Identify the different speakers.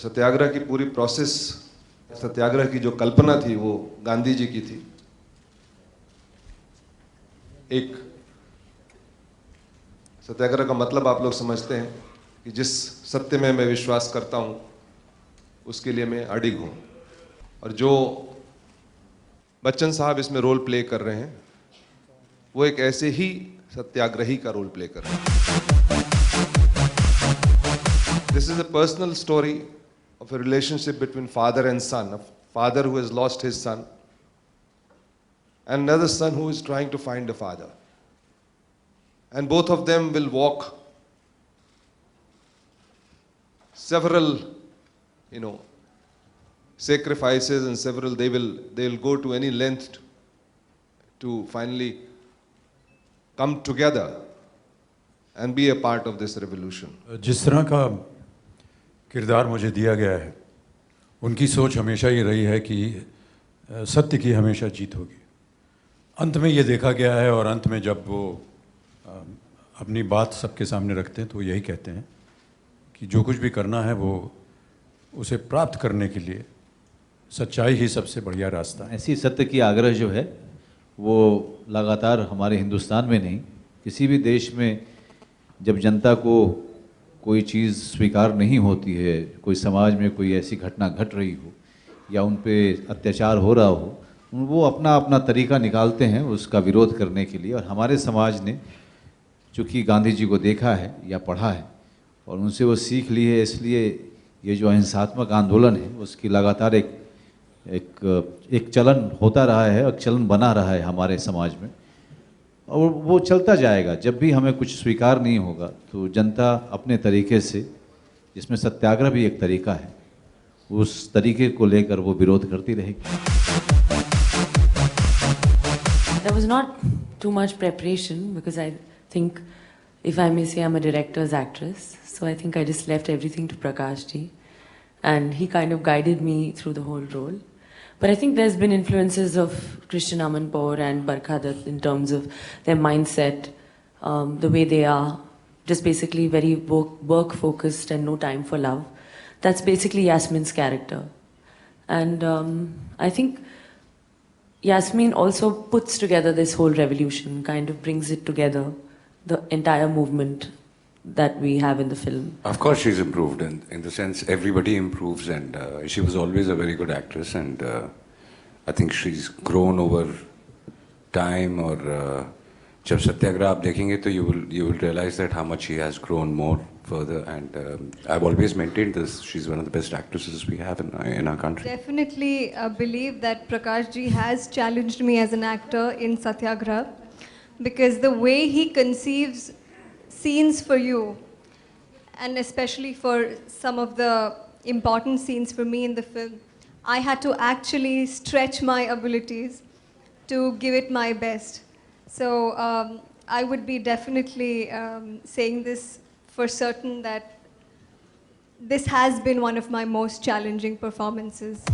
Speaker 1: सत्याग्रह की पूरी प्रोसेस, सत्याग्रह की जो कल्पना थी वो गांधी जी की थी। एक सत्याग्रह का मतलब आप लोग समझते हैं कि जिस सत्य में मैं विश्वास करता हूं उसके लिए मैं अडिग हूं। और जो बच्चन साहब इसमें रोल प्ले कर रहे हैं वो एक ऐसे ही सत्याग्रही का रोल प्ले कर रहे हैं। This is a personal story of a relationship between father and son, a father who has lost his son and another son who is trying to find a father. And both of them will walk several, sacrifices, and they'll go to any length to finally come together and be a part of this revolution.
Speaker 2: जिस तरह का किरदार मुझे दिया गया है, उनकी सोच हमेशा ये रही है कि सत्य की हमेशा जीत होगी। अंत में ये देखा गया है, और अंत में जब वो अपनी बात सबके सामने रखते हैं तो वो यही कहते हैं कि जो कुछ भी करना है वो उसे प्राप्त करने के लिए सच्चाई ही सबसे बढ़िया रास्ता है।
Speaker 3: ऐसी सत्य की आग्रह जो है वो लगातार हमारे हिंदुस्तान में नहीं, किसी भी देश में जब जनता को कोई चीज़ स्वीकार नहीं होती है, कोई समाज में कोई ऐसी घटना घट रही हो या उन पे अत्याचार हो रहा हो, वो अपना अपना तरीका निकालते हैं उसका विरोध करने के लिए। और हमारे समाज ने चूँकि गांधी जी को देखा है या पढ़ा है और उनसे वो सीख ली है, इसलिए ये जो अहिंसात्मक आंदोलन है उसकी लगातार एक चलन होता रहा है, एक चलन बना रहा है हमारे समाज में, और वो चलता जाएगा। जब भी हमें कुछ स्वीकार नहीं होगा तो जनता अपने तरीके से, जिसमें सत्याग्रह भी एक तरीका है, उस तरीके को लेकर वो विरोध करती रहेगी।
Speaker 4: There was not too much preparation because I think, if I may say, I'm a director's actress, so I think I just left everything to Prakash ji, and he kind of guided me through the whole role. But I think there's been influences of Christian Amanpour and Barkha Dutt in terms of their mindset, the way they are, just basically very work focused and no time for love. That's basically Yasmin's character. And I think Yasmin also puts together this whole revolution, kind of brings it together, the entire movement that we have in the film.
Speaker 5: Of course she's improved, in the sense everybody improves, and she was always a very good actress, and I think she's grown over time. Or जब सत्याग्रह आप देखेंगे तो you will realize that how much she has grown more further, and I've always maintained this. She's one of the best actresses we have in our country.
Speaker 6: Definitely believe that Prakash ji has challenged me as an actor in Satyagraha, because the way he conceives scenes for you, and especially for some of the important scenes for me in the film, I had to actually stretch my abilities to give it my best. So I would be definitely saying this for certain, that this has been one of my most challenging performances.